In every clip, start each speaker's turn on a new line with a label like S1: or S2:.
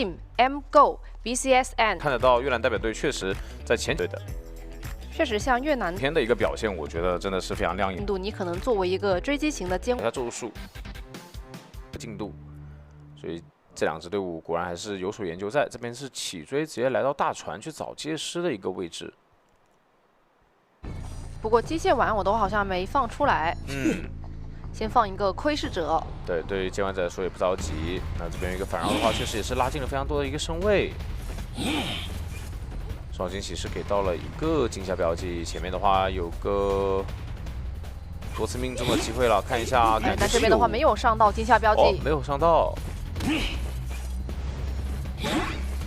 S1: Team M Go BCSN
S2: 看得到越南代表队确實在前隊的，
S1: 確實像越南
S2: 天的一個表現，我覺得真的是非常亮眼。
S1: 你可能作為一個追擊型的監，
S2: 看一下咒術進度，所以這兩支隊伍果然還是有所研究在。這邊是起追直接來到大船去找接師的一個位置。
S1: 不過機械玩偶的話好像沒放出來，先放一個窺視者。對，
S2: 對於接玩者來說也不着急。那這邊有一個反繞的話，確實也是拉近了非常多的一個身位。雙驚喜是給到了一個驚嚇標記，前面的話有個多次命中的機會了，看一下。
S1: 但這邊的話沒有上到驚嚇標記，
S2: 沒有上到。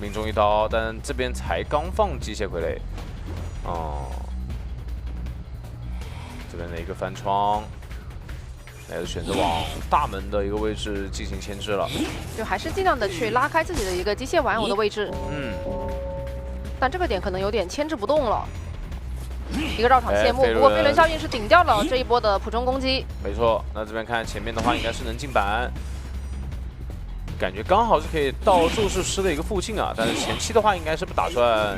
S2: 命中一刀，但這邊才剛放機械傀儡。這邊的一個翻窗，還是選擇往大門的一個位置進行牽制了，
S1: 就還是盡量的去拉開自己的一個機械玩偶的位置。但這個點可能有點牽制不動了。一個繞場謝幕，不過飛輪效應是頂掉了這一波的普中攻擊。
S2: 沒錯，那這邊看前面的話，應該是能進板。感覺剛好是可以到咒術師的一個附近啊，但是前期的話應該是不打算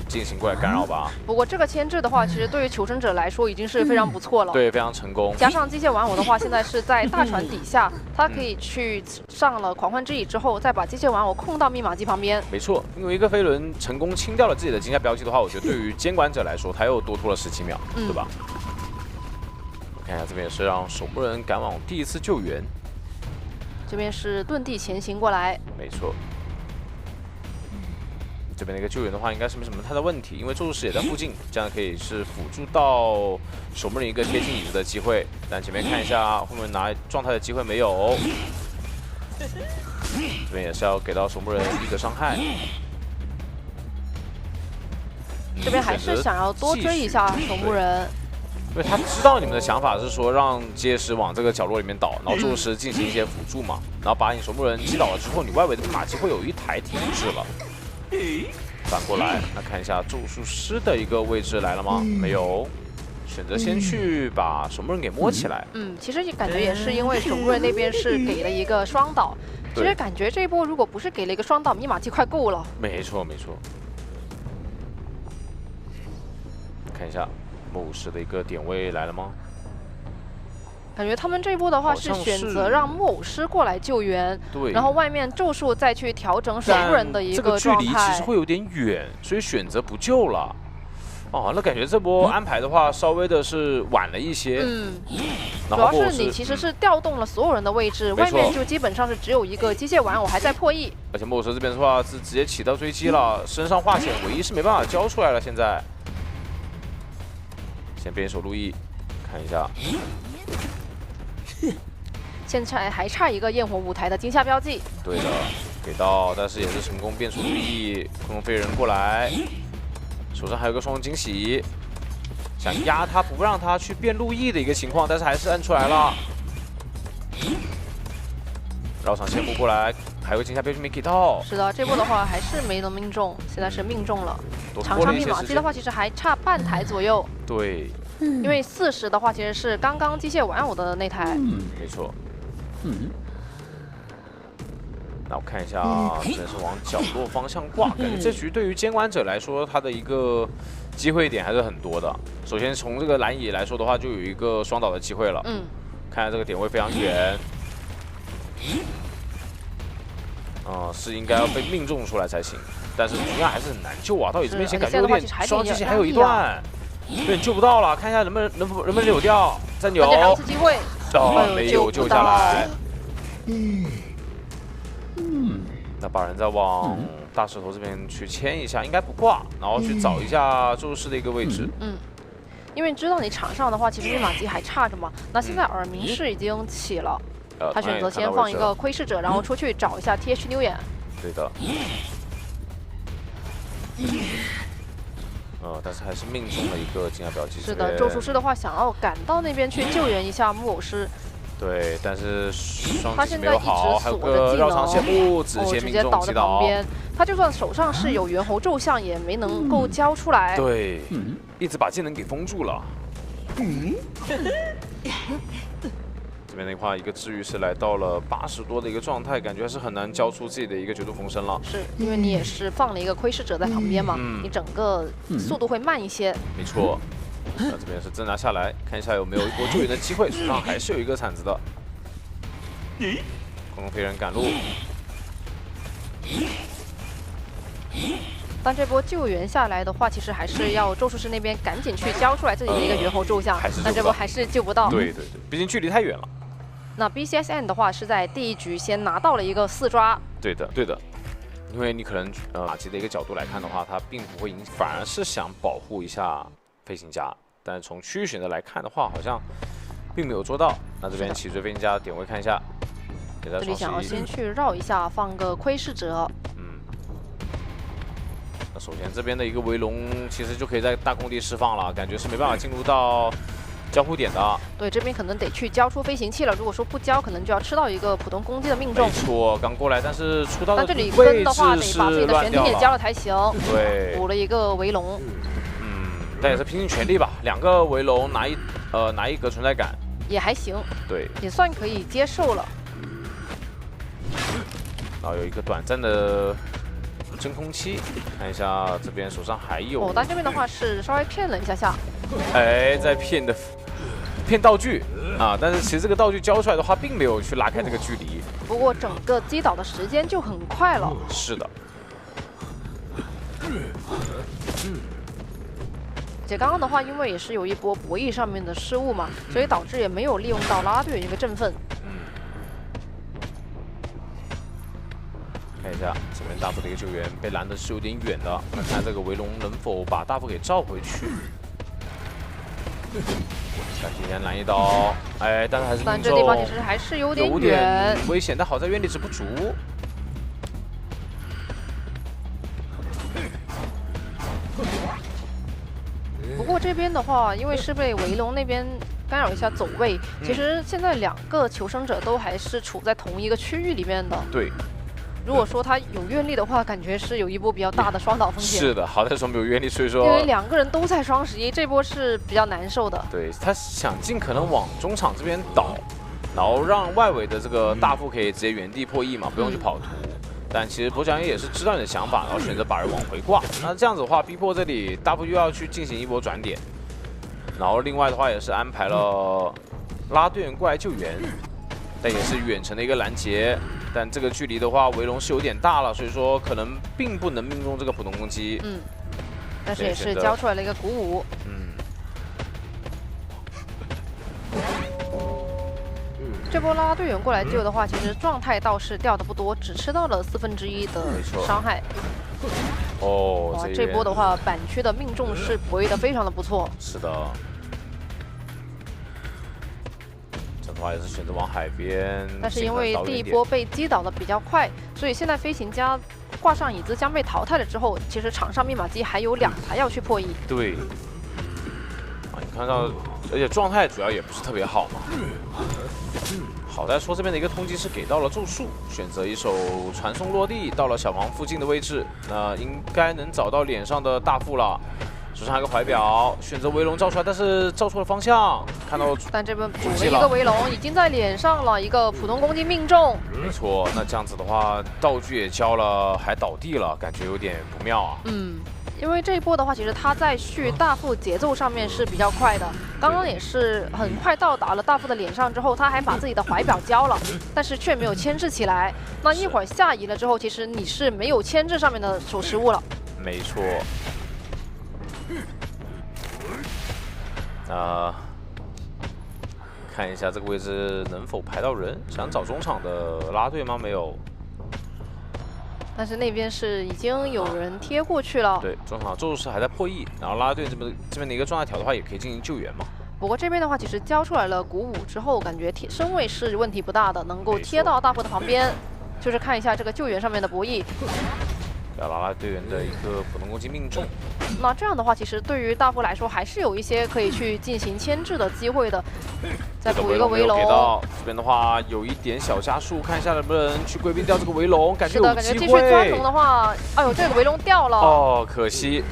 S2: 進行過來干擾吧。
S1: 不過這個牽制的話，其實對於求生者來說已經是非常不錯了。
S2: 對，非常成功。
S1: 加上機械玩偶的話，現在是在大船底下，他可以去上了狂歡之椅之後，再把機械玩偶控到密碼機旁邊。
S2: 沒錯，因為一個飛輪成功清掉了自己的驚嚇標記的話，我覺得對於監管者來說，他又多拖了17秒，對吧？我看一下這邊也是讓守墓人趕往第一次救援。
S1: 這邊是遁地前行過來，
S2: 沒錯。這邊的一個救援的話，應該是沒什麼太大問題，因為咒術師也在附近，這樣可以是輔助到守墓人一個貼近椅子的機會。但前面看一下，後面拿狀態的機會沒有。這邊也是要給到守墓人一個傷害。
S1: 這邊還是想要多追一下守墓人。
S2: 因為他知道你們的想法是說讓接師往這個角落裡面倒，然後咒術師進行一些輔助嘛，然後把你守墓人擊倒了之後，你外圍的密碼機會有一台停滯了。反過來，那看一下咒術師的一個位置來了嗎？沒有，選擇先去把守墓人給摸起來。
S1: 其實感覺也是因為守墓人那邊是給了一個雙倒，其實感覺這一波如果不是給了一個雙倒，密碼機快夠了。
S2: 沒錯沒錯。看一下。木武士的一個點位來了嗎？
S1: 感覺他們這一波的話是選擇讓木偶師過來救援，對，然後外面咒術再去調整守墓人的一個狀態。
S2: 這個距離其實會有點遠，所以選擇不救了。那感覺這波安排的話，稍微的是晚了一些。
S1: 主要是你其實是調動了所有人的位置，外面就基本上是只有一個機械玩偶還在破譯。
S2: 而且木偶師這邊的話是直接起到追擊了，身上化險唯一是沒辦法交出來了，現在。先邊手路易，看一下。
S1: 現在還差一個焰火舞台的驚嚇標記。
S2: 對的，給到，但是也是成功變出路易，空飛人過來，手上還有個雙驚喜，想壓他不讓他去變路易的一個情況，但是還是按出來了。繞場切木過來，還有驚嚇標記沒給到。
S1: 是的，這波的話還是沒能命中，現在是命中了。場上密碼機的話，其實還差半台左右。
S2: 對，
S1: 因為40的話，其實是剛剛機械玩偶的那台。
S2: 沒錯。那我看一下，這是往角落方向掛。感覺這局對於監管者來說，他的一個機會點還是很多的。首先從這個藍野來說的話，就有一個雙倒的機會了。看下這個點位非常遠。是應該要被命中出來才行，但是同樣還是很難救啊。到你這邊前感覺有點雙機器還有一段，有點救不到了。看一下能不能扭掉，再扭。
S1: 2次機會，
S2: 沒有救下來。那把人再往大石頭這邊去牽一下，應該不掛，然後去找一下咒術師的一個位置。
S1: 因為知道你場上的話，其實密碼機還差着嘛。那現在耳鳴是已經起了。他選擇先放一個窺視者，然後出去找一下 TH 牛眼。
S2: 对的。但是還是命中了一個驚嚇標記。
S1: 是的，咒術師的話想要趕到那邊去救援一下木偶師。
S2: 對，但是雙
S1: 他現在一直鎖着技能，直接倒在旁邊。他就算手上是有猿猴咒像，也没能夠交出來。
S2: 对，一直把技能給封住了。這邊的話，一個治癒是來到了80多的一個狀態，感覺還是很難交出自己的一個绝度逢生了。
S1: 是因為你也是放了一個窺視者在旁邊嘛，你整個速度會慢一些。
S2: 沒錯。那這邊是掙扎下來，看一下有沒有一波救援的機會，手上還是有一個鏟子的。空中飛人趕路。
S1: 但這波救援下來的話，其實還是要咒術師那邊趕緊去交出來自己的一個猿猴咒像，但這波還是救不到。
S2: 對，畢竟距離太遠了。
S1: 那 BCSN 的話是在第一局先拿到了一個4抓。对的，
S2: 因為你可能马吉的一個角度來看的話，他並不會影響，反而是想保護一下飛行家。但是從區域選擇來看的話，好像並沒有做到。那這邊起追飛行家的點位看一下，
S1: 這裡想要先去繞一下，放個窺視者。
S2: 那首先這邊的一個圍龍其實就可以在大空地釋放了，感覺是沒辦法進入到交互點的。
S1: 對，這邊可能得去交出飛行器了。如果說不交，可能就要吃到一個普通攻擊的命中。
S2: 沒錯，剛過來，但是出到的
S1: 這裡跟的話，得把自己的玄天也交了才行。
S2: 對，
S1: 補了一個圍龍。
S2: 但也是拼盡全力吧，2個圍龍拿一格存在感
S1: 也還行。
S2: 對，
S1: 也算可以接受了。
S2: 然後有一個短暫的真空期，看一下這邊手上還有。
S1: 但這邊的話是稍微騙了一下。
S2: 哎，在騙道具啊！但是其實這個道具交出來的話，並沒有去拉開這個距離。
S1: 不過整個擊倒的時間就很快了。
S2: 是的。
S1: 且剛剛的话，因為也是有一波博弈上面的失誤嘛，所以導致也沒有利用到啦啦隊一個振奮。
S2: 看一下這邊大副的一個救援被攔的是有點遠的，那看這個圍龍能否把大副給召回去。想提前攔一刀，哎，但是還是命中。
S1: 但這地方其實還是有點遠，
S2: 危險，但好在原力值不足。
S1: 不過這邊的話，因為是被圍龍那邊干擾一下走位，其實現在2個求生者都還是處在同一個區域裡面的。
S2: 對。
S1: 如果說他有願力的話，感覺是有一波比較大的雙倒風險。
S2: 是的，好在說沒有願力，所以說。
S1: 因為2個人都在雙11，這波是比較難受的。
S2: 對，他想盡可能往中場這邊倒，然後讓外圍的這個大副可以直接原地破 E 嘛，不用去跑圖。但其實博翔也是知道你的想法，然後選擇把人往回掛。那這樣子的話，逼迫這裡大副又要去進行一波轉點，然後另外的話也是安排了拉隊員過來救援，但也是遠程的一個攔截。但這個距離的話，圍龍是有點大了，所以說可能並不能命中這個普通攻擊。
S1: 但是也是交出來了一個鼓舞。這波啦啦隊員過來救的話，其實狀態倒是掉的不多，只吃到了1/4的傷害。這波的話，板區的命中是博弈的非常的不錯。
S2: 是的。这的話也是選擇往海邊。
S1: 但是因為第一波被擊倒的比較快，所以現在飛行家掛上椅子將被淘汰了之後，其實場上密碼機還有2台要去破譯。
S2: 對。你看到，而且狀態主要也不是特別好嘛。好在說這邊的一個通緝是給到了咒術，選擇一手傳送落地到了小黃附近的位置，那應該能找到臉上的大副了。手上還有個懷表，選擇圍龍照出來，但是照錯了方向，看到。
S1: 但這邊補了一個圍龍，已經在臉上了，一個普通攻擊命中。
S2: 沒錯，那這樣子的話，道具也交了，還倒地了，感覺有點不妙啊。
S1: 因為這一波的話，其實他在續大副節奏上面是比較快的，剛剛也是很快到達了大副的臉上之後，他還把自己的懷表交了，但是卻沒有牽制起來。那一會兒下移了之後，其實你是沒有牽制上面的手持物了。
S2: 沒錯。看一下這個位置能否排到人，想找中場的拉隊嗎？沒有。
S1: 但是那邊是已經有人貼過去了。
S2: 對，中場咒術師還在破譯，然後啦啦隊這邊的一個狀態條的話，也可以進行救援嘛。
S1: 不過這邊的話，其實交出來了鼓舞之後，感覺身位是問題不大的，能夠貼到大副的旁邊。就是看一下這個救援上面的博弈。
S2: 啦啦隊員的一個普通攻擊命中。
S1: 那這樣的話，其實對於大副來說，還是有一些可以去進行牽制的機會的。再補一個圍龍。
S2: 這邊的話有一點小加速，看一下能不能去歸兵掉這個圍龍，感覺有機會。
S1: 是的，感覺繼續鑽龍的話，哎呦，這個圍龍掉了。
S2: 哦，可惜。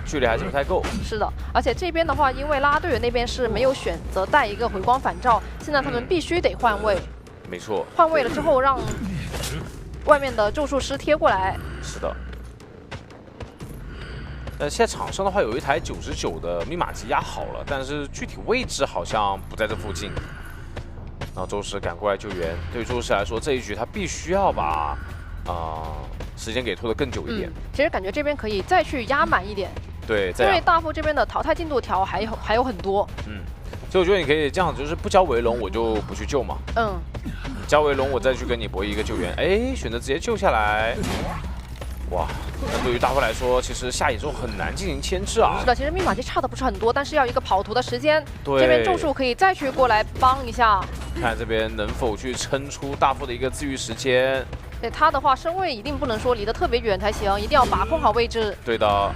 S2: 距離還是不太夠。
S1: 是的，而且这邊的話，因为拉拉队员那邊是沒有選擇帶一個回光返照，現在他們必須得換位。
S2: 沒錯。換
S1: 位了之後，讓外面的咒術師貼過來。
S2: 是的。但現在場上的話，有一台99的密碼機壓好了，但是具體位置好像不在這附近。然後咒師趕過來救援，對於咒師來說，這一局他必須要把時間給拖得更久一點。
S1: 其實感覺這邊可以再去壓滿一點。
S2: 對，
S1: 因為大夫這邊的淘汰進度條還有很多。
S2: 所以我覺得你可以這樣，就是不交圍龍我就不去救嘛。交圍龍我再去跟你博弈一個救援，哎，選擇直接救下來。哇，那對於大夫來說，其實下野之後很難進行牽制啊。
S1: 是的，其實密碼機差的不是很多，但是要一個跑圖的時間。
S2: 對，
S1: 這邊咒術可以再去過來幫一下。
S2: 看這邊能否去撐出大夫的一個自癒時間。
S1: 對他的話，身位一定不能說離得特別遠才行，一定要把控好位置。
S2: 對的。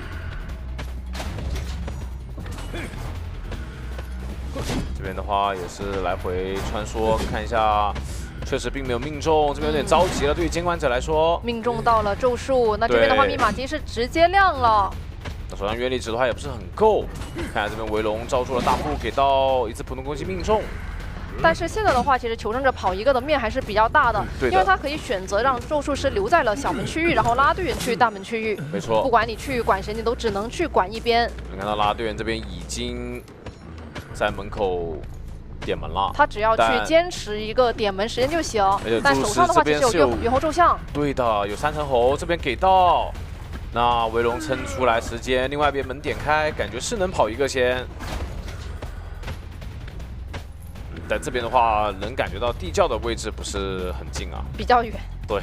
S2: 這邊的話也是來回穿梭，看一下。確實並沒有命中，這邊有點着急了。對於監管者來說，
S1: 命中到了咒術，那這邊的話密碼機是直接亮了。
S2: 那手上原力值的話也不是很夠，看來這邊圍龍罩住了大戶，給到一次普通攻擊命中。
S1: 但是現在的話，其實求生者跑一個的面還是比較大的，因為他可以選擇讓咒術師留在了小門區域，然後拉隊員去大門區域。
S2: 沒錯，
S1: 不管你去管誰，你都只能去管一邊。
S2: 你看到拉隊員這邊已經在門口點門了，
S1: 他只要去堅持一個點門時間就行。但手上的話其實有猿猴咒像。對的，
S2: 有3層猴，這邊給到。那圍龍撐出來時間，另外一邊門點開，感覺是能跑一個先。但這邊的話，能感覺到地窖的位置不是很近啊，
S1: 比較遠。
S2: 對，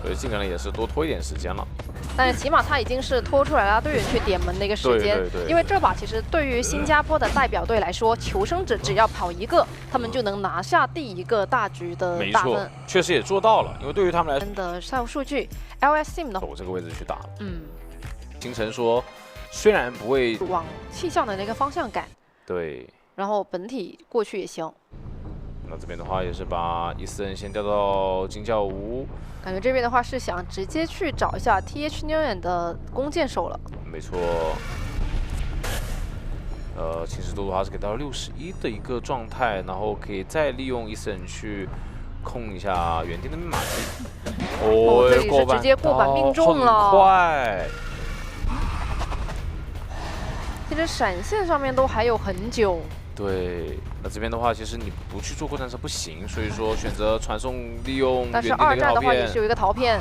S2: 所以盡可能也是多拖一點時間了。
S1: 但是起碼他已經是拖出來了隊員去點門的一個時間，因為這把其實對於新加坡的代表隊來說，求生者只要跑一個，他們就能拿下第一個大局的大分。
S2: 沒錯，確實也做到了，因為對於他們來說
S1: 的賽後數據 ，LSM 的
S2: 走這個位置去打。星辰說，雖然不會
S1: 往氣象的那個方向趕，
S2: 對，
S1: 然後本體過去也行。
S2: 那這邊的話也是把伊斯人先調到金教屋。
S1: 感覺這邊的話是想直接去找一下 TH Nguyen 的弓箭手了。
S2: 沒錯。侵蝕度的話是給到61的一個狀態，然後可以再利用伊斯人去控一下園丁的密碼機。
S1: 哦，這裡是直接過板命中了。
S2: 很快。
S1: 其實閃現上面都還有很久。
S2: 對，那這邊的話，其實你不去做過戰車不行，所以說選擇傳送利用園丁的一個逃騙。
S1: 但是2戰的話也是有一個逃騙。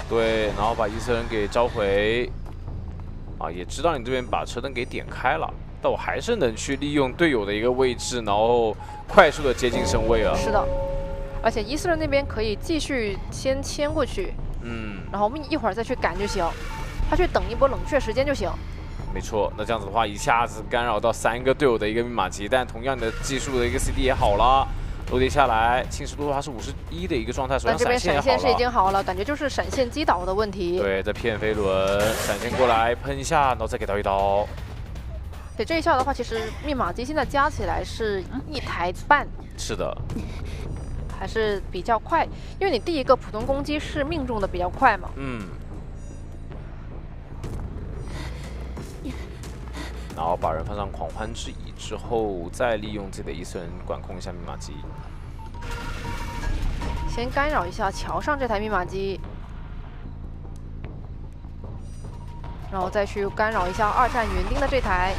S1: 對，
S2: 然後把伊斯人給召回。啊，也知道你這邊把車燈給點開了，但我還是能去利用隊友的一個位置，然後快速的接近身位啊。
S1: 是的，而且伊斯人那邊可以繼續先牽過去，然後我們一會兒再去趕就行，他去等一波冷卻時間就行。
S2: 沒錯，那這樣子的話，一下子干擾到3個隊友的一個密碼機，但同樣的技術的一個 CD 也好了，落地下來，侵蝕度的話是51的一個狀態，手上閃現也好了。
S1: 但這邊閃現是已經好了，感覺就是閃現擊倒的問題。
S2: 對，再騙飛輪，閃現過來噴一下，然後再給到一刀。
S1: 對，這一下的話，其實密碼機現在加起來是1台半。
S2: 是的，
S1: 還是比較快，因為你第一個普通攻擊是命中的比較快嘛。
S2: 然後把人放上狂歡之椅之後，再利用自己的伊斯人管控一下密碼機。
S1: 先干擾一下橋上這台密碼機，然後再去干擾一下2戰園丁的這台。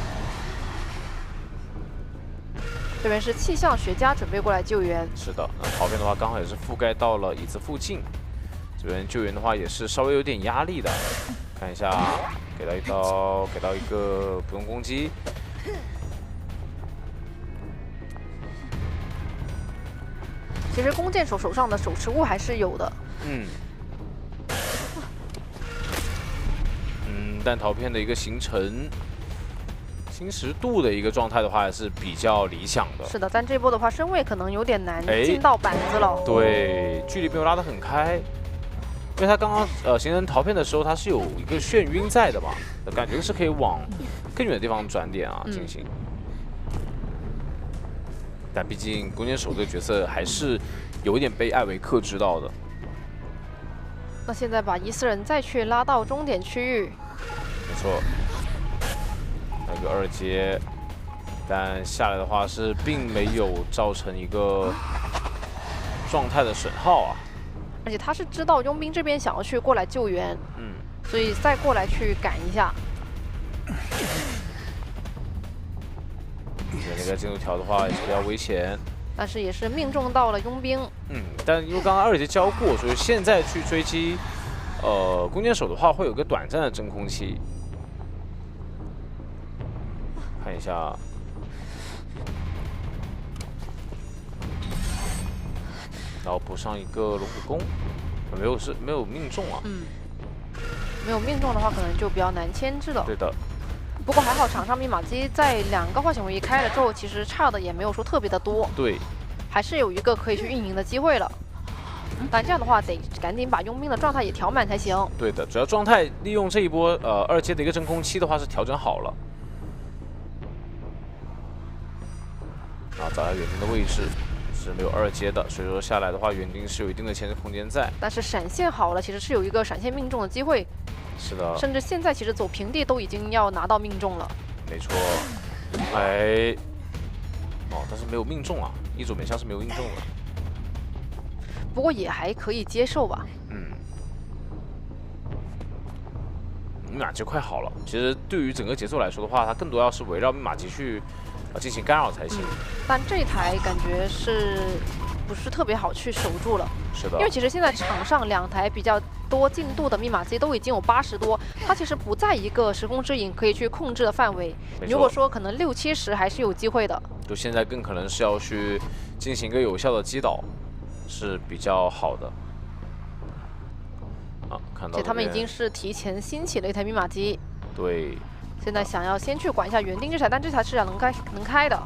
S1: 這邊是氣象學家準備過來救援。是的，
S2: 那逃騙的話剛好也是覆蓋到了椅子附近。這邊救援的話也是稍微有點壓力的。看一下，給到一刀，給到一個普通攻擊。
S1: 其實弓箭手手上的手持物還是有的。
S2: 但逃騙的一個形成，侵蝕度的一個狀態的話，還是比較理想的。
S1: 是的，但這波的話身位可能有點難進到板子了。
S2: 對，距離沒有拉得很開。因為他剛剛形成逃騙的時候，他是有一個眩暈在的嘛，感覺是可以往更遠的地方轉點啊進行。但畢竟弓箭手這個角色還是有一點被艾維克知道的。
S1: 那現在把伊斯人再去拉到終點區域。
S2: 沒錯。那個2階，但下來的話是並沒有造成一個狀態的損耗啊。
S1: 而且他是知道傭兵這邊想要去過來救援，所以再過來去趕一下。
S2: 那個進度條的話也是比較危險，
S1: 但是也是命中到了傭兵。
S2: 但因為剛剛2階交過，所以現在去追擊弓箭手的話，會有個短暫的真空期。看一下，然後補上一個龍虎弓，沒有命中啊。
S1: 沒有命中的話，可能就比較難牽制了。
S2: 對的。
S1: 不過還好，場上密碼機在2個化險為夷開了之後，其實差的也沒有說特別的多。
S2: 對，
S1: 還是有一個可以去運營的機會了。但這樣的話，得趕緊把傭兵的狀態也調滿才行。
S2: 對的，主要狀態利用這一波2階的一個真空期的話是調整好了。然後找下園丁的位置是沒有2階的，所以說下來的話，園丁是有一定的牽制空間在。但是
S1: 閃現好了，其實是有一個閃現命中的機會。
S2: 是的，
S1: 甚至現在其實走平地都已經要拿到命中了。
S2: 沒錯，但是沒有命中啊，一組面像是沒有命中的。
S1: 不過也還可以接受吧。
S2: 密碼機快好了，其實對於整個節奏來說的話，它更多要是圍繞密碼機去進行干擾才行。
S1: 但這台感覺是不是特別好去守住了？
S2: 是的，
S1: 因為其實現在場上2台比較多進度的密碼機都已經有80多，它其實不在一個時空之影可以去控制的範圍。如果說可能60、70还是有機會的。
S2: 就現在更可能是要去進行一個有效的擊倒，是比較好的。看到。
S1: 他們已經是提前興起了一台密碼機。
S2: 對。
S1: 現在想要先去管一下園丁這台，但這台是能開的。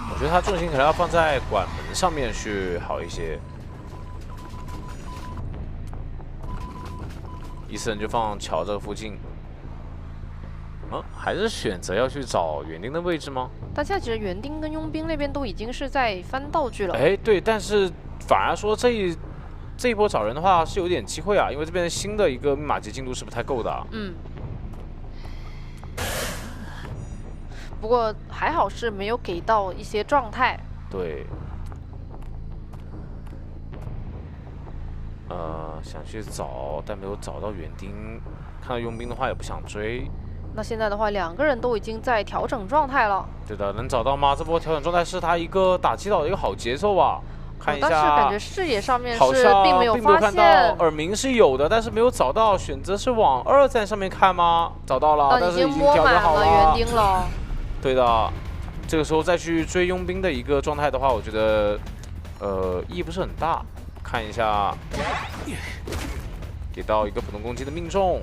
S2: 我覺得他重心可能要放在管門上面去好一些。伊斯人就放橋這個附近，還是選擇要去找園丁的位置嗎？
S1: 但現在其實園丁跟傭兵那邊都已經是在翻道具了。
S2: 對，但是反而說這一波找人的話是有點機會啊，因為這邊新的一個密碼機進度是不太夠的。
S1: 不過還好是沒有給到一些狀態。
S2: 對。想去找，但沒有找到園丁。看到傭兵的話，也不想追。
S1: 那現在的話，2個人都已經在調整狀態了。
S2: 對的，能找到嗎？這波調整狀態是他一個打擊倒的一個好節奏啊！看一下，
S1: 但是感覺視野上面是
S2: 並
S1: 沒有發
S2: 看到，耳鳴是有的，但是沒有找到。選擇是往2站上面看嗎？找到了，但是已經調整好了。
S1: 園丁了。對
S2: 的，這個時候再去追傭兵的一個狀態的話，我覺得意義不是很大。看一下，給到一個普通攻擊的命中。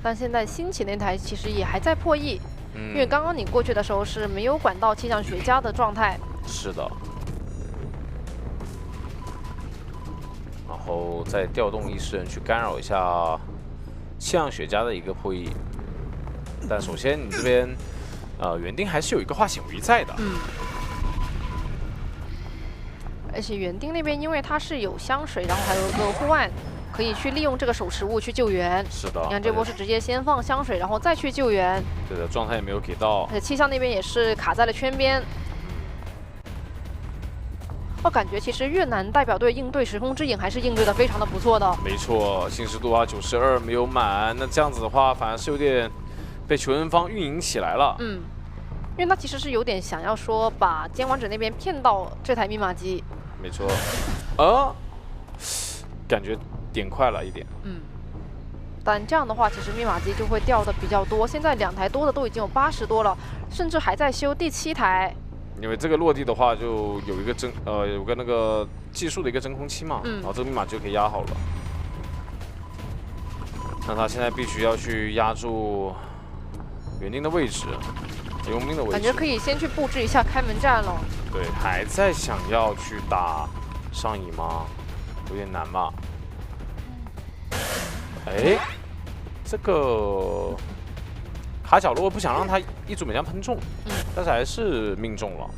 S1: 但現在興起那台其實也還在破译，因為剛剛你過去的時候是沒有管到气象學家的狀態。
S2: 是的。然後再調動意識人去干擾一下氣象學家的一個破譯。但首先你這邊園丁還是有一個化險為夷在的。
S1: 而且園丁那邊，因為它是有香水，然後還有一個護腕，可以去利用這個手持物去救援。
S2: 是的，
S1: 你看這波是直接先放香水，然後再去救援。
S2: 對的，狀態也沒有給到。
S1: 而且氣象那邊也是卡在了圈邊。我感覺其實越南代表隊應對時空之影還是應對的非常的不錯的。
S2: 沒錯，信實度啊92沒有滿，那這樣子的話反而是有點被求恩方運營起來了。
S1: 因為他其實是有點想要說把監管者那邊騙到這台密碼機。
S2: 沒錯，感覺點快了一點。
S1: 但這樣的話，其實密碼機就會掉的比較多。現在2台多的都已經有80多了，甚至還在修第7台。
S2: 因為這個落地的話，就有一個有個那個技術的一個真空期嘛，然後這個密碼就可以壓好了。那他現在必須要去壓住園丁的位置。傭兵的位置，
S1: 感覺可以先去布置一下開門戰了。
S2: 对，還在想要去打上野嗎？有點難吧。這個卡角落不想讓他一組美將噴中，但是還是命中了。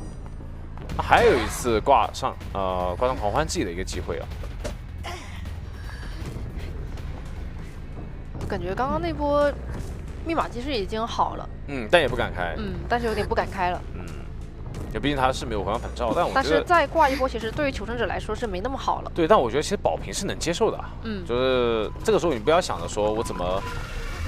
S2: 那還有一次掛上狂歡祭的一個機會啊。
S1: 感覺剛剛那波密碼其實已經好了，
S2: 但也不敢開，
S1: 但是有點不敢開了，
S2: 就畢竟他是沒有回光返照，但我覺得，
S1: 但是再掛一波，其實對於求生者來說是沒那麼好了。
S2: 對，但我覺得其實保平是能接受的，就是這個時候你不要想着說我怎麼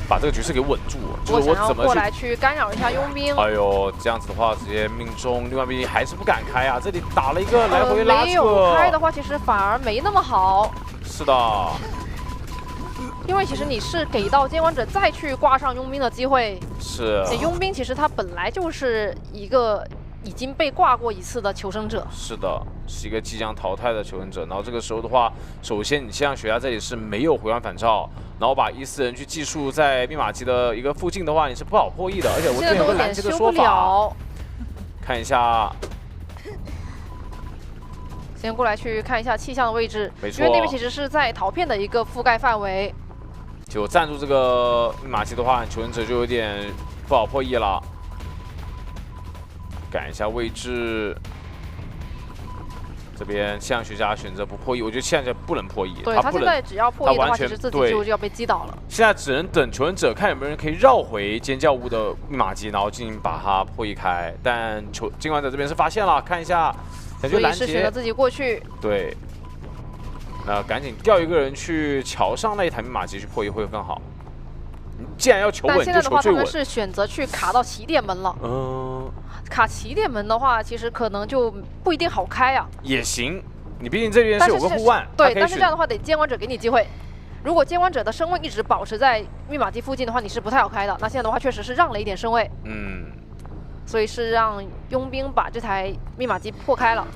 S2: 把這個局勢給穩住，就是我怎麼
S1: 過來去干擾一下佣兵。
S2: 哎呦，這樣子的話直接命中，另外一邊還是不敢開啊，這裡打了一個來回拉扯，
S1: 沒有開的話，其實反而沒那麼好。
S2: 是的。
S1: 因為其實你是給到监管者再去掛上佣兵的機會，
S2: 是。
S1: 佣兵其實他本來就是一個已經被掛過一次的求生者，
S2: 是的，是一個即將淘汰的求生者。然後這個時候的話，首先你像雪茄這裡是沒有回光返照，然後把14人去技術在密碼機的一個附近的話，你是不好破译的。而且我之前有個拦截的說法，看一下。
S1: 先过來去看一下氣象的位置，
S2: 沒錯，
S1: 因為那邊其實是在陶片的一個覆蓋範圍。
S2: 就站住這個密碼機的話，求生者就有點不好破譯了。改一下位置，這邊氣象學家選擇不破譯，我覺得氣象學家不能破譯。
S1: 對，他現在只要破譯的話，其實自己就要被擊倒了。
S2: 現在只能等求生者看有沒有人可以繞回尖叫屋的密碼機，然後進行把它破譯開。但監管者這邊是發現了，看一下，感覺攔截，
S1: 所以是選擇自己過去。
S2: 對。那趕緊調一個人去橋上那一台密碼機去破譯會更好。你既然要求穩，就求最穩。但現在的話，他
S1: 們是選擇去卡到起點门了。卡起點門的話，其實可能就不一定好開啊。也行，你畢竟這邊是有個護腕。對，但是這樣的話得監管者給你機會。如果監管者的身位一直保持在密碼機附近的話，你是不太好開的。那現在的話確實是讓了一點身位。所以是讓傭兵把這台密碼機破開了。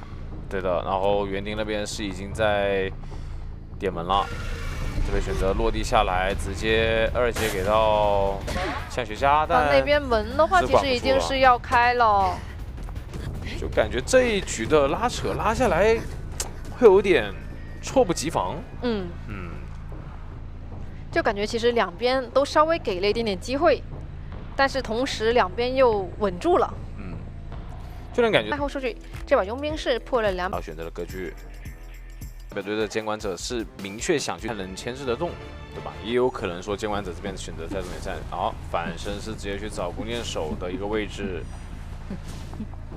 S1: 對的，然後園丁那邊是已經在點門了，這邊選擇落地下來，直接2階給到像學家，但那邊門的話其實已經是要開了，就感覺這一局的拉扯拉下來會有點猝不及防。就感覺其實兩邊都稍微給了一點點機會，但是同時兩邊又穩住了。就能感覺。赛後數據，這把傭兵是破了2。然後選擇了割據。面對的監管者是明確想去能牽制得動，對吧？也有可能說監管者這邊選擇在中間站，好，反身是直接去找弓箭手的一個位置。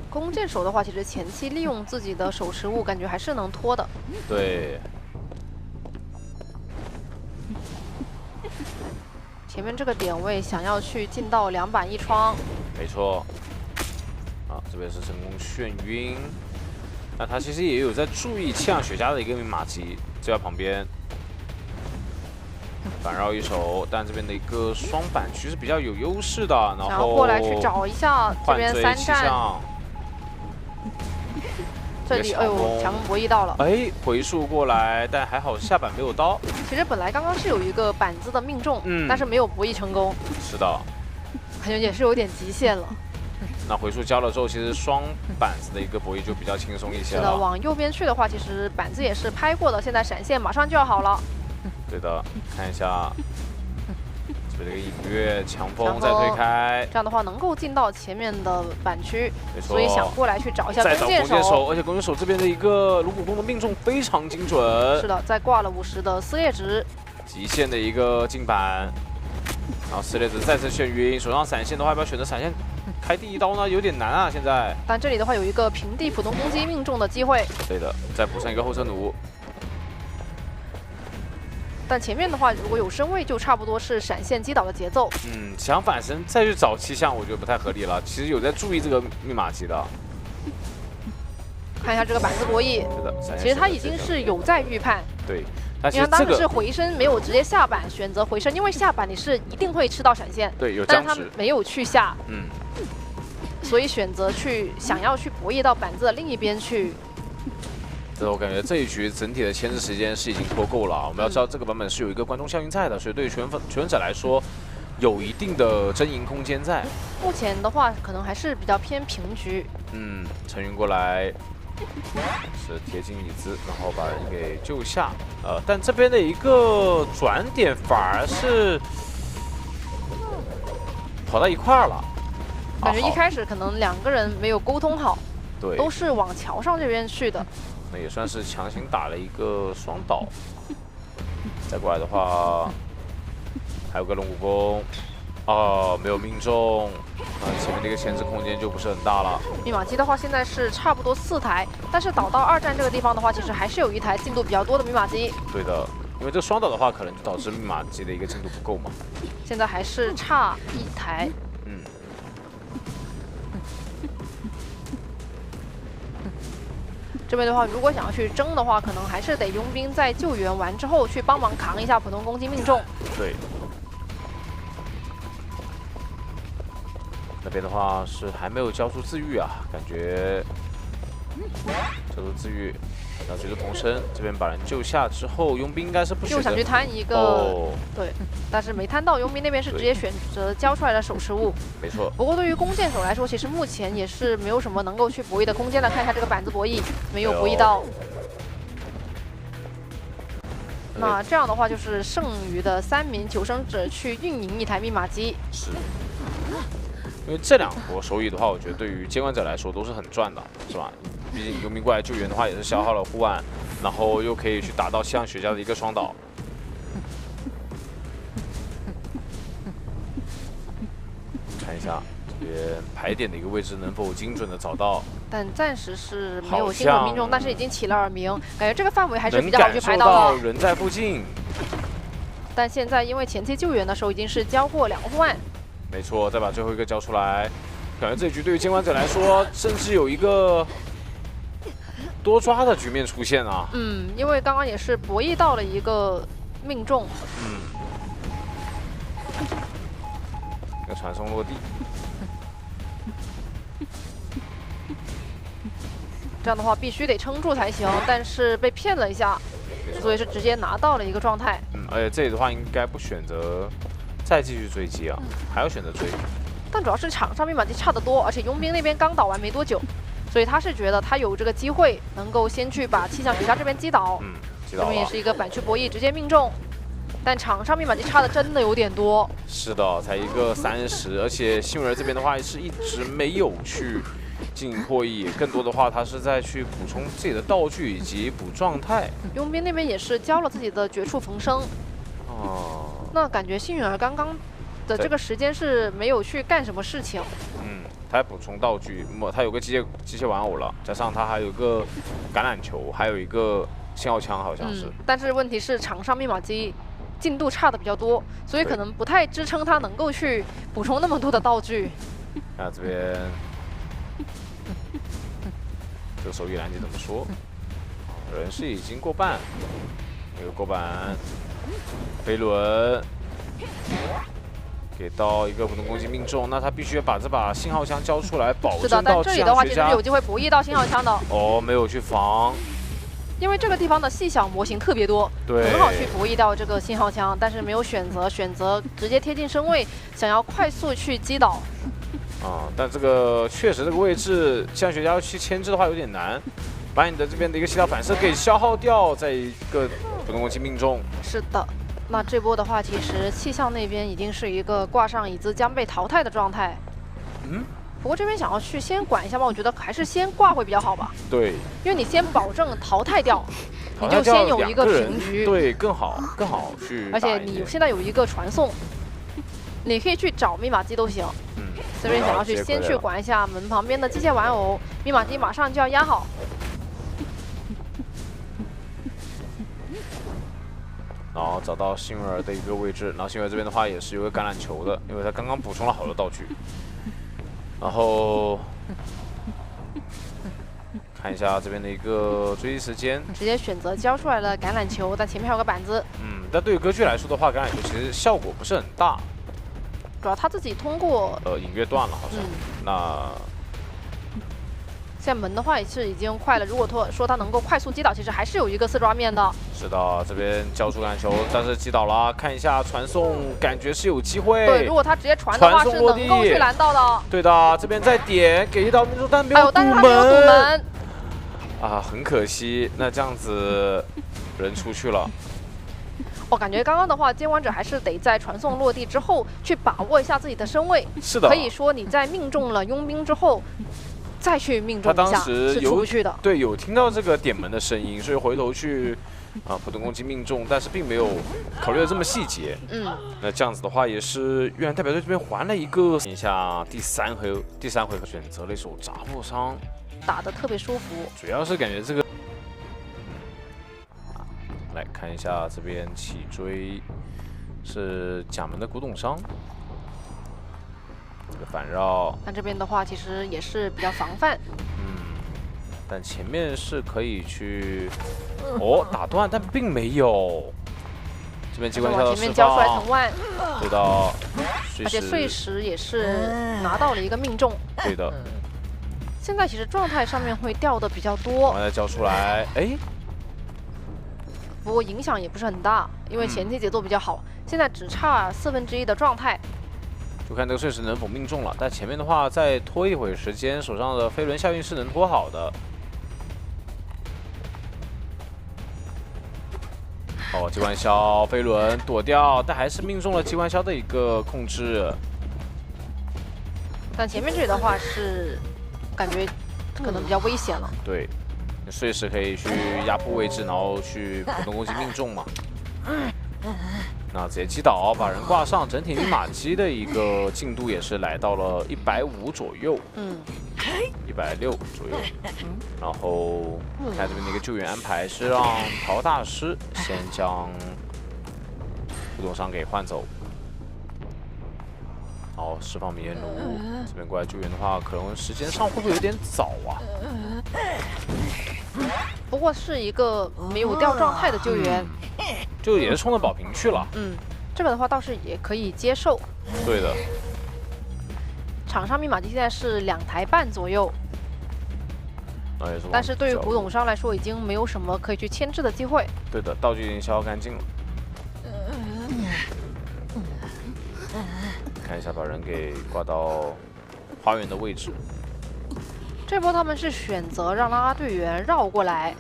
S1: 弓箭手的話，其實前期利用自己的手持物，感覺還是能拖的。對。前面這個點位想要去進到2板1窗。沒錯。啊，這邊是成功眩暈。那他其實也有在注意氣象學家的一個密碼機，就在旁邊反繞一手，但這邊的一個雙板區是比較有優勢的，然後過來去找一下這邊3站，這裡哎呦強攻博弈到了，哎回溯過來，但還好下板沒有刀。其實本來剛剛是有一個板子的命中，但是沒有博弈成功。是的，感覺也是有點極限了。那回溯交了之後，其實雙板子的一個博弈就比較輕鬆一些了。是的，往右邊去的話，其實板子也是拍過的，現在閃現馬上就要好了。對的，看一下這邊的一個隱約強風再推開，這樣的話能夠進到前面的板區，所以想過來去找一下弓箭手，而且弓箭手這邊的一個弩鼓弓的命中非常精準。是的，再掛了50的撕裂值，極限的一個進板，然後撕裂值再次眩暈，手上閃現的話，要不要選擇閃現？開第1刀呢，有點難啊，現在。但這裡的話有一個平地普通攻擊命中的機會。對的，再補上一個後車弩。但前面的話，如果有身位，就差不多是閃現擊倒的節奏。想反身再去找氣象，我覺得不太合理了。其實有在注意這個密碼機的。看一下這個板子博弈。是的，其實他已經是有在預判。對。你看當時是回身，沒有直接下板，選擇回身，因為下板你是一定會吃到閃現。對，有僵持。但是他沒有去下。所以選擇去想要去博弈到板子的另一邊去。我感覺這一局整體的牽制時間是已經拖夠了。我們要知道這個版本是有一個觀眾效應在的，所以對於求生者來說有一定的爭贏空間在。目前的話可能還是比較偏平局。陳雲過來是貼近椅子，然後把人給救下。但這邊的一個轉點反而是跑到一塊兒了。感覺一開始可能2個人沒有溝通好，對，都是往橋上這邊去的。那也算是強行打了一個雙倒。再過來的話，還有個龍骨弓。
S2: 哦，没有命中，那前面这个牵制空间就不是很大了。
S1: 密碼機的話，現在是差不多4台，但是倒到2站這個地方的話，其實還是有1台進度比較多的密碼機。
S2: 對的，因為這雙倒的話，可能就導致密碼機的一個進度不夠嘛。
S1: 現在還是差1台。
S2: 嗯。
S1: 這邊的話，如果想要去爭的話，可能還是得傭兵在救援完之後去幫忙扛一下普通攻擊命中。
S2: 對。那邊的話是還沒有交出自癒啊，感覺交出自癒，然後覺得同生這邊把人救下之後，傭兵應該是不選擇
S1: 又想去攤一個，
S2: 哦、
S1: 對，但是沒攤到，傭兵那邊是直接選擇交出來的手持物。
S2: 沒錯。
S1: 不過對於弓箭手來說，其實目前也是沒有什麼能夠去博弈的空間了。看一下這個板子博弈，沒有博弈到。那這樣的話，就是剩餘的3名求生者去運營1台密碼機。
S2: 是。因為這兩波收益的話，我覺得對於接管者來說都是很賺的，是吧？畢竟傭兵過來救援的話，也是消耗了護腕，然後又可以去打到西洋學家的一個雙倒。看一下這邊排點的一個位置能否精準的找到，
S1: 但暫時是沒有精準命中，但是已經起了耳鳴，感覺這個範圍還是比較好去排到的。
S2: 能感受到人在附近，
S1: 但現在因為前期救援的時候已經是交過2個護腕。
S2: 沒錯，再把最後一個交出來，感覺這一局對於監管者來說，甚至有一個多抓的局面出現啊。
S1: 嗯，因為剛剛也是博弈到了一個命中。
S2: 嗯。一個傳送落地。
S1: 這樣的話必須得撐住才行，但是被騙了一下，所以是直接拿到了一個狀態。
S2: 嗯，而且這裡的話應該不選擇再繼續追擊啊，還要選擇追。
S1: 但主要是場上密碼機差得多，而且傭兵那邊剛倒完沒多久，所以他是覺得他有這個機會能夠先去把氣象學家這邊擊倒。
S2: 嗯，擊倒了。這邊
S1: 也是一個板區博弈，直接命中。但場上密碼機差的真的有點多。是的，
S2: 才一個30，而且幸運兒這邊的話是一直沒有去進行破譯，更多的話他是在去補充自己的道具以及補狀態。
S1: 傭兵那邊也是交了自己的絕處逢生。
S2: 哦。
S1: 那感覺幸運兒剛剛的這個時間是沒有去幹什麼事情。
S2: 嗯，他補充道具，他有個機械玩偶了，加上他還有個橄欖球，還有一個信號槍，好像是。
S1: 但是問題是場上密碼機進度差的比較多，所以可能不太支撐他能夠去補充那麼多的道具。
S2: 那這邊這個手語攔截怎麼說？人是已經過半，那個過板。飛輪給到一個普通攻擊命中，那他必須把這把信號槍交出來，保證到氣象學家。是的，但這裡的話其實有機會博弈到信號槍的。哦，沒有去防，
S1: 因為這個地方的細小模型特別多，
S2: 對，
S1: 很好去博弈到這個信號槍，但是沒有選擇直接貼近身位，想要快速去擊倒。
S2: 啊，但這個確實這個位置，氣象學家要去牽制的話有點難，把你的這邊的一個氣道反射給消耗掉，在一個普通攻擊命中。
S1: 是的。那這波的話，其實氣象那邊已經是一個掛上椅子將被淘汰的狀態。
S2: 嗯。
S1: 不過這邊想要去先管一下吧，我覺得還是先掛會比較好吧。
S2: 對。
S1: 因為你先保證淘汰掉，你就先有一個平局。
S2: 對，更好去。
S1: 而且你現在有一個傳送，你可以去找密碼機都行。嗯。這邊想要去先去管一下門旁邊的機械玩偶，密碼機馬上就要壓好。
S2: 然後找到幸運兒的一個位置，然後幸運兒這邊的話也是有個橄欖球的，因為他剛剛補充了好多道具。然後看一下這邊的一個追擊時間，
S1: 直接選擇交出來了橄欖球，但前面還有個板子。
S2: 嗯，但對於歌劇來說的話，橄欖球其實效果不是很大，
S1: 主要他自己通過
S2: 隱約斷了好像。那
S1: 現在門的話也是已經快了，如果說他能夠快速擊倒，其實還是有一個4抓面的。
S2: 是的，這邊交出橄欖球，但是擊倒了。看一下傳送，感覺是有機會。
S1: 對，如果他直接傳的話，是能夠去攔到的。對的，
S2: 這邊再點給一刀命中，但沒有堵門。
S1: 但是他沒有堵門。
S2: 啊，很可惜。那這樣子人出去了。
S1: 我感覺剛剛的話，監管者還是得在傳送落地之後去把握一下自己的身位。
S2: 是的。
S1: 可以說你在命中了傭兵之後，再去命中一下，是出不去的。
S2: 對，有聽到這個點門的聲音，所以回頭去普通攻擊命中，但是並没有考慮的這麼細節。那這樣子的話，也是越南代表隊這邊還了一個。看一下第三回合選擇了一手砸破傷，
S1: 打得特別舒服。
S2: 主要是感覺這個。來看一下這邊起追是甲門的古董商，這個反繞。
S1: 但這邊的話，其實也是比較防範。
S2: 但前面是可以去打斷，但並沒有。這邊機關槍的釋放，前面交出来藤蔓，对的。而
S1: 且碎石也是拿到了一個命中，
S2: 对的。
S1: 現在其實狀態上面會掉的比較多。
S2: 再交出來，哎。
S1: 不過影響也不是很大，因為前期節奏比較好，現在只差1/4的狀態。
S2: 就看这个碎石能否命中了，但前面的话再拖一会儿时间，手上的飞轮效应是能拖好的。机關槍飛輪躲掉，但還是命中了機關槍的一個控制。
S1: 但前面這裡的話是感覺可能比較危險了。
S2: 對，碎石可以去壓迫位置，然後去普通攻擊命中嘛。那直接擊倒，把人掛上，整體密碼機的一個進度也是來到了150左右，160左右。然後看這邊的一個救援安排是讓陶大師先將古董商給換走，好釋放迷煙弩。這邊過來救援的話，可能時間上會不會有點早啊？
S1: 不過是一個沒有掉狀態的救援。
S2: 就也是衝着保平去了。
S1: 這個的話倒是也可以接受。
S2: 對的。
S1: 場上密碼機現在是2台半左右，但是對於古董商來說，已經沒有什麼可以去牽制的機會。
S2: 對的，道具已經消耗乾淨了。看一下，把人給掛到花園的位置。
S1: 這波他們是選擇讓拉拉隊員繞過來。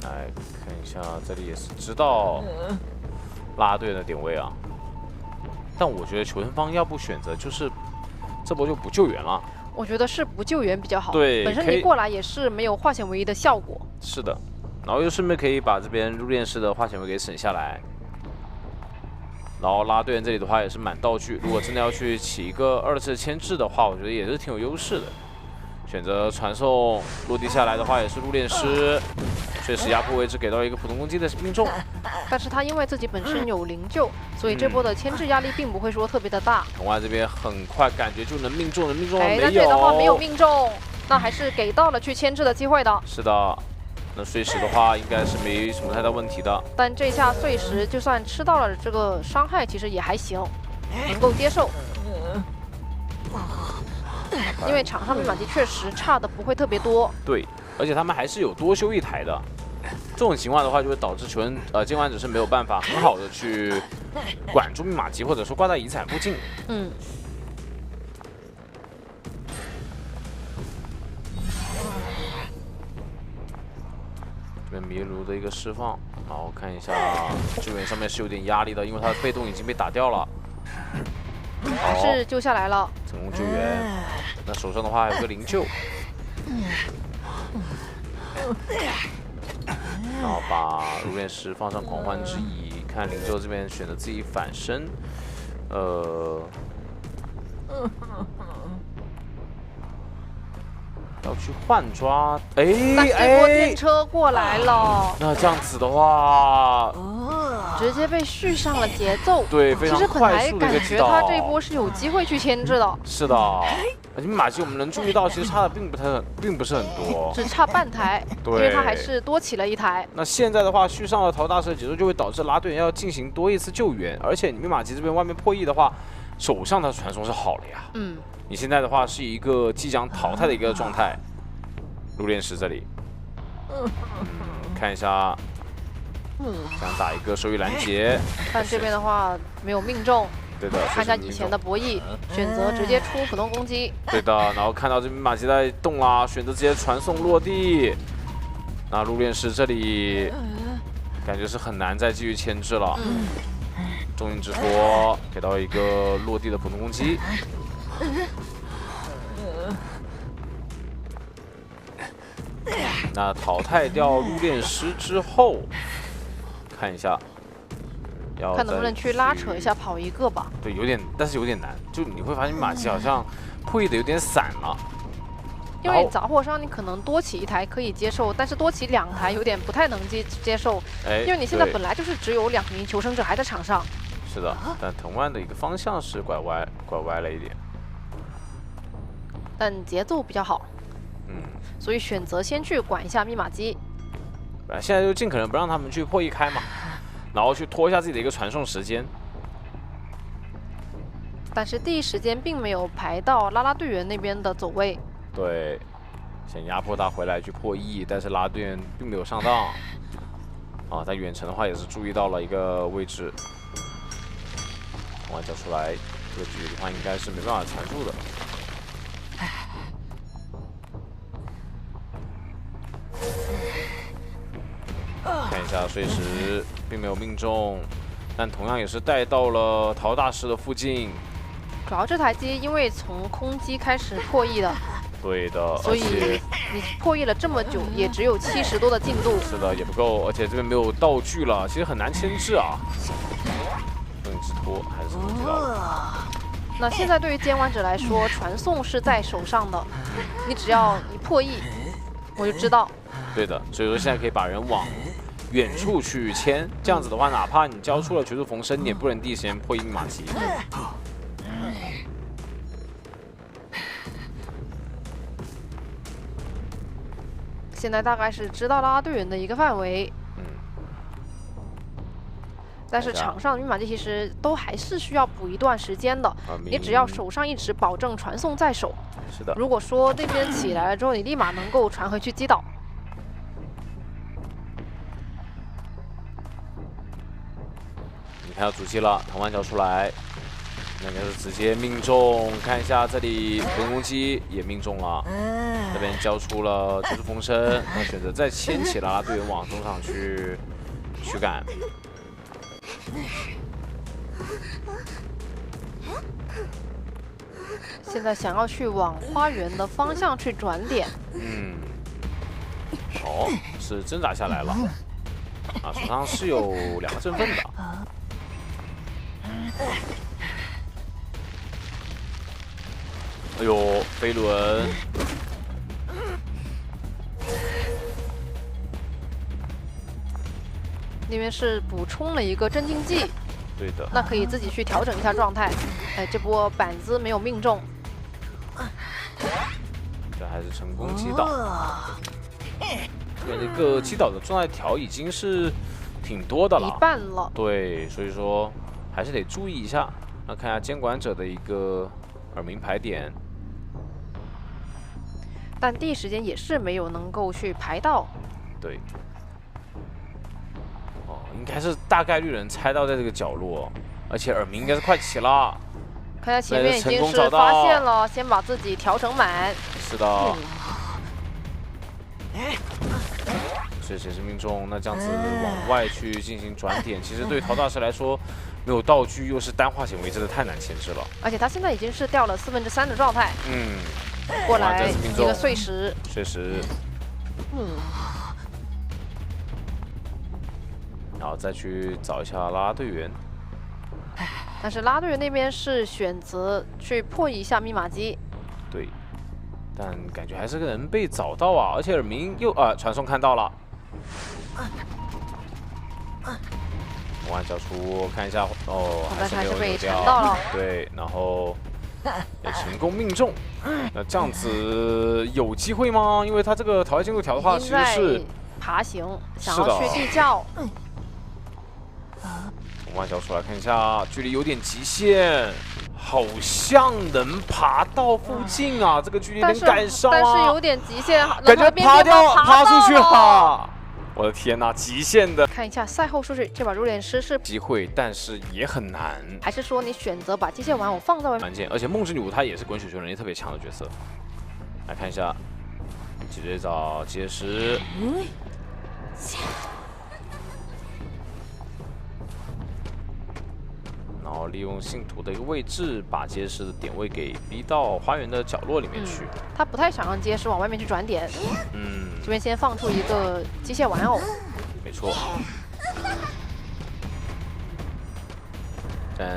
S2: 來看一下，這裡也是知道拉拉隊員的點位啊。但我覺得求生方要不選擇就是這波就不救援了。
S1: 我覺得是不救援比較好。
S2: 對，
S1: 本身你過來也是沒有化險為夷的效果。
S2: 是的，然後又順便可以把這邊入殮師的化險為給省下來。然後拉隊員這裡的話也是滿道具，如果真的要去起一個2次牽制的話，我覺得也是挺有優勢的。選擇傳送落地下來的話，也是入殮師，確實壓迫位置給到一個普通攻擊的命中。
S1: 但是他因為自己本身有靈柩，所以這波的牽制壓力並不會說特別的大。
S2: 藤蔓這邊很快感覺就能命中了，命中了沒有？
S1: 但這裡的話沒有命中，那還是給到了去牽制的機會的。
S2: 是的，那碎石的話應該是沒什麼太大問題的。
S1: 但這下碎石就算吃到了這個傷害，其實也還行，能夠接受。因為場上密碼機確實差的不會特別多，
S2: 對，而且他們還是有多修1台的。這種情況的話，就會導致監管者是沒有辦法很好的去管住密碼機，或者說掛在遺產附近。這邊迷爐的一個釋放，然後看一下救援上面是有點壓力的，因為他的被動已經被打掉了。
S1: 是救下來了，
S2: 成功救援。那手上的話還有個靈柩，然後把入殮師放上狂歡之椅，看靈柩這邊選擇自己反身，要去換抓，
S1: 但這波電車過來了，
S2: 那這樣子的話，
S1: 直接被續上了節奏。
S2: 對，非常快速的一個擊倒。
S1: 其實本來感覺他這一波是有機會去牽制的。
S2: 是的，密碼機我們能注意到，其實差的並不是很多，
S1: 只差半台，因為他還是多起了1台。
S2: 那現在的話，續上了陶大師的節奏，就會導致拉隊員要進行多一次救援，而且你密碼機這邊外面破譯的話，手上的傳送是好了呀。你現在的話是一個即將淘汰的一個狀態，入殮師這裡，看一下，想打一個手語攔截，
S1: 但這邊的話沒有命中。
S2: 對的，
S1: 看一下以前的博弈，選擇直接出普通攻擊。
S2: 對的，然後看到這邊密碼機在動啦，選擇直接傳送落地。那入殮師這裡感覺是很難再繼續牽制了。重印之托給到一個落地的普通攻擊。那淘汰掉入殓師之後，看一下，
S1: 看能不能去拉扯一下跑一個吧。
S2: 对，有點，但是有點難。就你會發現馬奇好像破譯的有點散了。
S1: 因為雜貨商你可能多起一台可以接受，但是多起2台有點不太能接受。因為你現在本來就是只有2名求生者還在場上。是的，但藤蔓的一個方向是拐歪了一點。但節奏比較好。所以選擇先去管一下密碼機。現在就盡可能不讓他們去破譯開嘛，然後去拖一下自己的一個傳送時間。但是第一時間並沒有排到拉拉隊員那邊的走位。對，想壓迫他回來去破譯，但是拉拉隊員並沒有上當。啊，在遠程的話也是注意到了一個位置。我叫出來，這個局的話應該是沒辦法纏住的。看一下碎石並沒有命中，但同樣也是帶到了陶大師的附近。主要這台機因為從空機開始破譯的，對的，所以你破譯了這麼久，也只有70多的進度。是的，也不夠，而且這邊沒有道具了，其實很難牽制啊。用直拖還是能接到的。那現在對於監管者來說，傳送是在手上的，你只要你破譯，我就知道。對的，所以說現在可以把人往遠處去牽，這樣子的話，哪怕你交出了絕處逢生，你也不能第一時間破譯密碼機。現在大概是知道拉拉隊員的一個範圍，但是場上密碼機其實都還是需要補一段時間的。你只要手上一直保證傳送在手，是的。如果說那邊起來了之後，你立馬能夠傳回去擊倒。你看到主機了，藤蔓交出來，那應該是直接命中。看一下這裡人攻擊也命中了，這邊交出了絕處逢生，那選擇再牽起拉拉隊員往中場去驅趕。現在想要去往花園的方向去轉點，哦，是掙扎下來了，啊，手上是有2個振奮的。哎呦，飛輪！那邊是補充了一個鎮靜劑，對的，那可以自己去調整一下狀態。哎，這波板子沒有命中，這還是成功擊倒。這個擊倒的狀態條已經是挺多的了，一半了。對，所以說還是得注意一下。那看一下監管者的一個耳鳴排點，但第一時間也是沒有能夠去排到。对。哦，應該是大概率能猜到在這個角落，而且耳鳴應該是快起了。看一下前面已經是發現了，先把自己調成滿。是的。確實是命中，那這樣子往外去進行轉點，其實對於陶大師來說，沒有道具又是單化纖維，真的太難牽制了。而且他現在已經是掉了3/4的狀態。過來一個碎石。碎石。然後再去找一下拉拉隊員。但是拉拉队員那邊是選擇去破一下密碼機。對。但感覺還是能被找到啊，而且耳鳴又傳送看到了。我按交出看一下，哦，還是沒有被缠到了。對，然後也成功命中。那這樣子有機會嗎？因為他這個淘汰進度條的話，其實是爬行，想要去地窖。我按交出來看一下，距離有點極限。好像能爬到附近啊，這個距離能趕上啊，但是有點極限，感覺爬出去哈！我的天哪，極限的！看一下賽後數據，這把入殮師是機會，但是也很難。還是說你選擇把機械玩偶放在外面？關鍵，而且夢之女巫她也是滾雪球能力特別強的角色。來看一下，直接找結石。然後利用信徒的一個位置，把結石的點位給逼到花園的角落裡面去。他不太想讓結石往外面去轉點。這邊先放出一個機械玩偶，
S2: 没錯。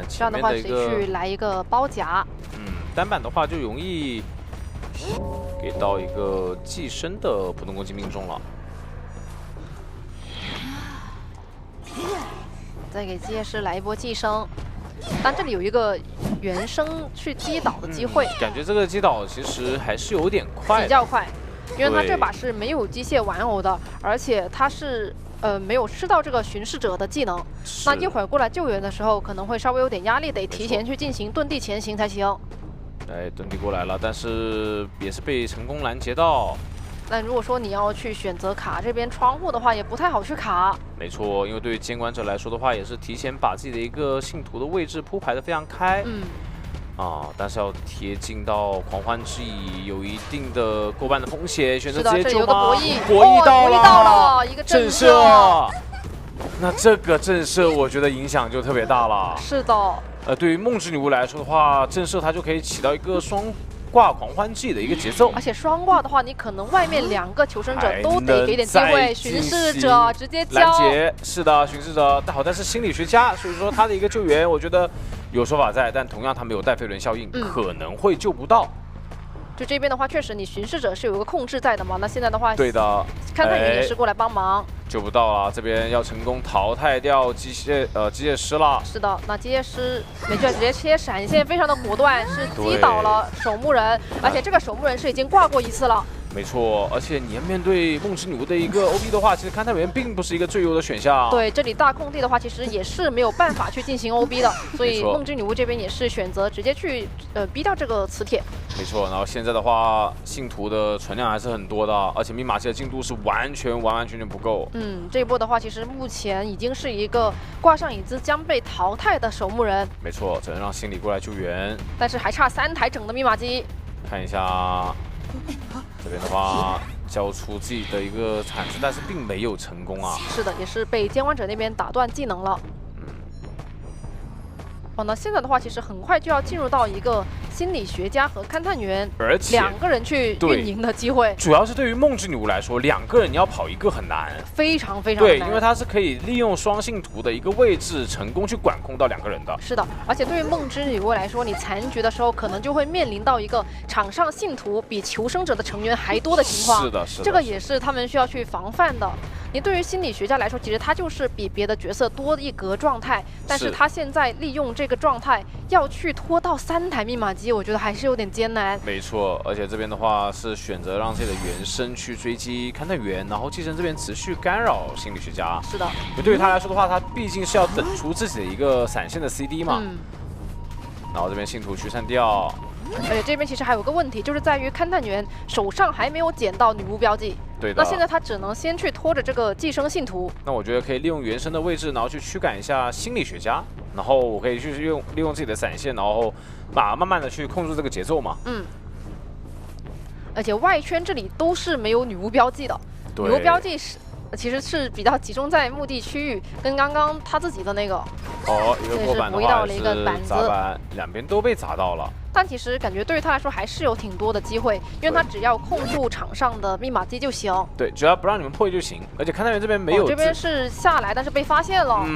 S1: 这样的话，谁去来一个包夹？
S2: 单板的话就容易给到一个寄生的普通攻击命中了。
S1: 再给机械師來一波寄生，但這裡有一個原生去擊倒的機會。
S2: 感覺這個擊倒其實還是有點快，
S1: 比較快，因為他這把是沒有機械玩偶的，而且他是沒有吃到這個巡視者的技能，那一會兒過來救援的時候可能會稍微有點壓力，得提前去進行遁地前行才行。
S2: 哎，遁地過來了，但是也是被成功攔截到。
S1: 但如果說你要去選擇卡這邊窗戶的話，也不太好去卡。
S2: 沒錯，因為對於監管者來說的話，也是提前把自己的一個信徒的位置鋪排得非常開。但是要貼近到狂歡之蟻，有一定的過半的風險，選擇直接救嗎？博弈到了，
S1: 一個震懾。
S2: 那這個震懾，我覺得影響就特別大了。
S1: 是的。
S2: 對於夢之女巫來說的話，震懾它就可以起到一個雙掛狂歡劑的一個節奏，
S1: 而且雙掛的話，你可能外面兩個求生者都得給點機會，巡視者直接交。
S2: 攔截，是的，巡視者好，但是心理學家，所以說他的一個救援，我覺得有說法在，但同樣他沒有帶飛輪效應，可能會救不到。
S1: 就這邊的話，確實你巡視者是有一個控制在的嘛，那現在的話，
S2: 對的，
S1: 勘探員也是過來幫忙。
S2: 救不到了，這邊要成功淘汰掉機械師了。
S1: 是的，那機械師沒事直接切閃現，非常的果斷，是擊倒了守墓人，而且這個守墓人是已經掛過一次了。
S2: 沒錯，而且你要面對夢之女巫的一個 OB 的話，其實勘探員並不是一個最優的選項。
S1: 對，這裡大空地的話，其實也是沒有辦法去進行 OB 的，所以夢之女巫這邊也是選擇直接去逼掉這個磁鐵。
S2: 沒錯，然後現在的話，信徒的存量還是很多的，而且密碼機的進度是完全不夠。
S1: 這一波的話，其實目前已經是一個掛上椅子將被淘汰的守墓人。
S2: 沒錯，只能讓心理過來救援，
S1: 但是還差3台整的密碼機。
S2: 看一下。這邊的話，交出自己的一個鏟子，但是並沒有成功啊。
S1: 是的，也是被監管者那邊打斷技能了。那現在的話，其實很快就要進入到一個心理學家和勘探員兩個人去運營的機會。
S2: 主要是對於夢之女巫來說，兩個人你要跑一個很難，
S1: 非常難。
S2: 對，因為它是可以利用雙信徒的一個位置，成功去管控到兩個人的。
S1: 是的，而且對於夢之女巫來說，你殘局的時候，可能就會面臨到一個場上信徒比求生者的成員還多的情況。
S2: 是的，是的，
S1: 這個也是他們需要去防範的。你對於心理學家來說，其實他就是比別的角色多一格狀態，但是他現在利用這個狀態要去拖到3台密碼機，我覺得還是有點艱難。
S2: 沒錯，而且這邊的話是選擇讓自己的原生去追擊勘探員，然後寄生這邊持續干擾心理學家。
S1: 是的，
S2: 對於他來說的話，他畢竟是要等出自己的一個閃現的 CD 嘛。然後這邊信徒驅散掉。
S1: 而且這邊其實還有個問題，就是在於勘探員手上還沒有撿到女巫標記。
S2: 對的。
S1: 那現在他只能先去拖着這個寄生信徒。
S2: 那我覺得可以利用原生的位置，然後去驅趕一下心理學家，然後我可以去利用自己的閃現，然後慢慢的去控制這個節奏嘛。
S1: 而且外圈這裡都是沒有女巫標記的，女巫標記是其實是比較集中在墓地區域，跟剛剛他自己的那個。一個過板的話是砸板，兩邊都被砸到了。但其實感覺對於他來說還是有挺多的機會，因為他只要控住場上的密碼機就行。對，
S2: 只要不讓你們破譯就行。而且勘探員這邊沒有，
S1: 這邊是下來，但是被發現了。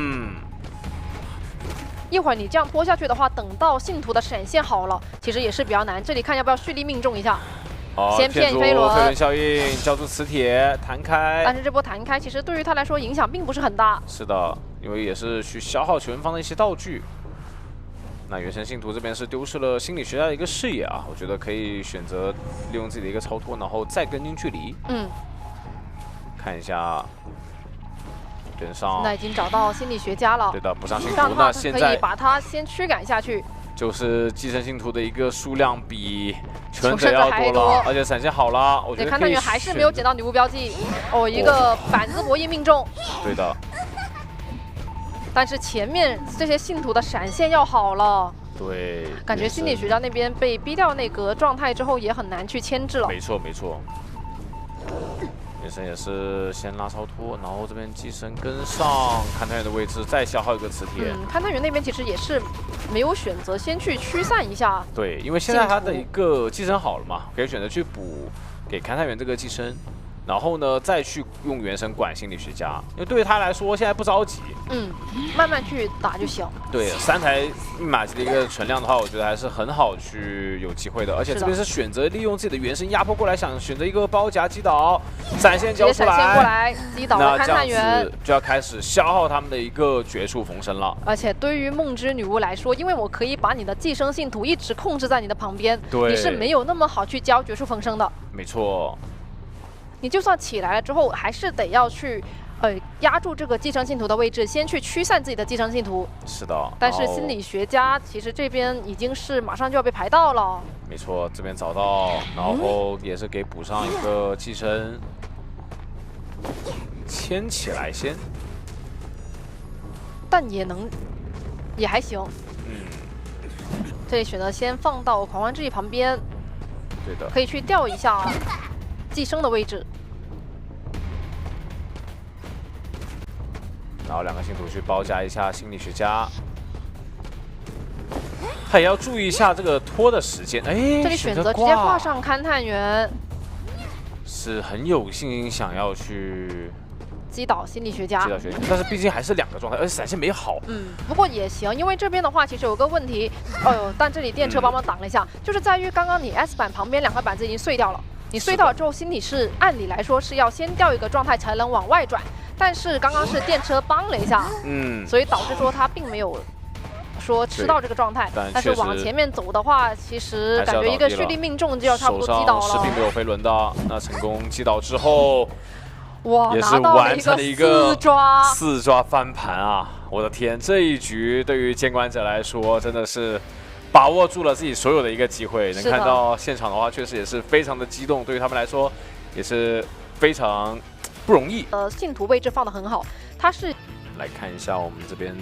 S1: 一會兒你這樣拖下去的話，等到信徒的閃現好了，其實也是比較難。這裡看要不要蓄力命中一下。先騙飛輪
S2: 效應，交出磁鐵彈開。
S1: 但是這波彈開其實對於他來說影響並不是很大。
S2: 是的，因為也是去消耗球員方的一些道具。那原生信徒這邊是丟失了心理學家的一個視野啊，我覺得可以選擇利用自己的一個超脫，然後再跟進距離。看一下跟上。
S1: 現在已經找到心理學家了。
S2: 對的，補上信徒。
S1: 那現在可以把他先驅趕下去。
S2: 就是寄生信徒的一個數量比求生者要多了，而且閃現好了，我覺得可以。勘探員
S1: 還是沒有撿到女巫標記，一個板子博弈命中。
S2: 對的。
S1: 但是前面這些信徒的閃現要好了。
S2: 對。
S1: 感覺心理學家那邊被逼掉那個狀態之後，也很難去牽制了。
S2: 沒錯沒錯。原生也是先拉超脫，然後這邊寄生跟上勘探員的位置，再消耗一個磁鐵。
S1: 勘探員那邊其實也是沒有選擇先去驅散一下。
S2: 對，因為現在他的一個寄生好了嘛，可以選擇去補給勘探員這個寄生。然後呢，再去用原神管心理学家，因为对于他来说现在不着急，
S1: 慢慢去打就行。
S2: 对，3台密码机的一个存量的话，我觉得还是很好去有机会的，而且这邊是選擇利用自己的原神壓迫過來，想選擇一個包夾擊倒，閃現交出來，
S1: 閃現過來擊倒了勘探員，
S2: 那這樣子就要開始消耗他們的一個絕處逢生了。
S1: 而且對於夢之女巫來說，因為我可以把你的寄生信徒一直控制在你的旁邊，你是沒有那麼好去交絕處逢生的。
S2: 沒錯。
S1: 你就算起來了之後，還是得要去，壓住這個寄生信徒的位置，先去驅散自己的寄生信徒。
S2: 是的。
S1: 但是心理學家其實這邊已經是馬上就要被排到了。
S2: 沒錯，這邊找到，然後也是給補上一個寄生，牽起來先。
S1: 但也還行。這裡選擇先放到狂歡之翼旁邊。
S2: 對的。
S1: 可以去調一下寄生的位置，
S2: 然後2個信徒去包夾一下心理學家，他也要注意一下這個拖的時間。哎，
S1: 這裡選擇直接掛上勘探員，
S2: 是很有信心想要去
S1: 擊倒心理學家。
S2: 但是畢竟還是2個狀態，而且閃現沒好。
S1: 不過也行，因為這邊的話其實有個問題，但這裡電車幫忙擋了一下，就是在於剛剛你 S 板旁邊2塊板子已經碎掉了。你碎到了之後，心裡是按理來說是要先掉一個狀態才能往外轉，但是剛剛是電車幫了一下，所以導致說他並沒有說吃到這個狀態。但是往前面走的話，其實感覺一個蓄力命中就要差不多擊倒了。
S2: 手上士兵都有飛輪的，那成功擊倒之後，
S1: 哇，
S2: 也是完成了一個4抓翻盤啊！我的天，這一局對於監管者來說真的是把握住了自己所有的一個機會，能看到現場的話，確實也是非常的激動，對於他們來說也是非常不容易。
S1: 信徒位置放得很好，他是
S2: 來看一下我們這邊。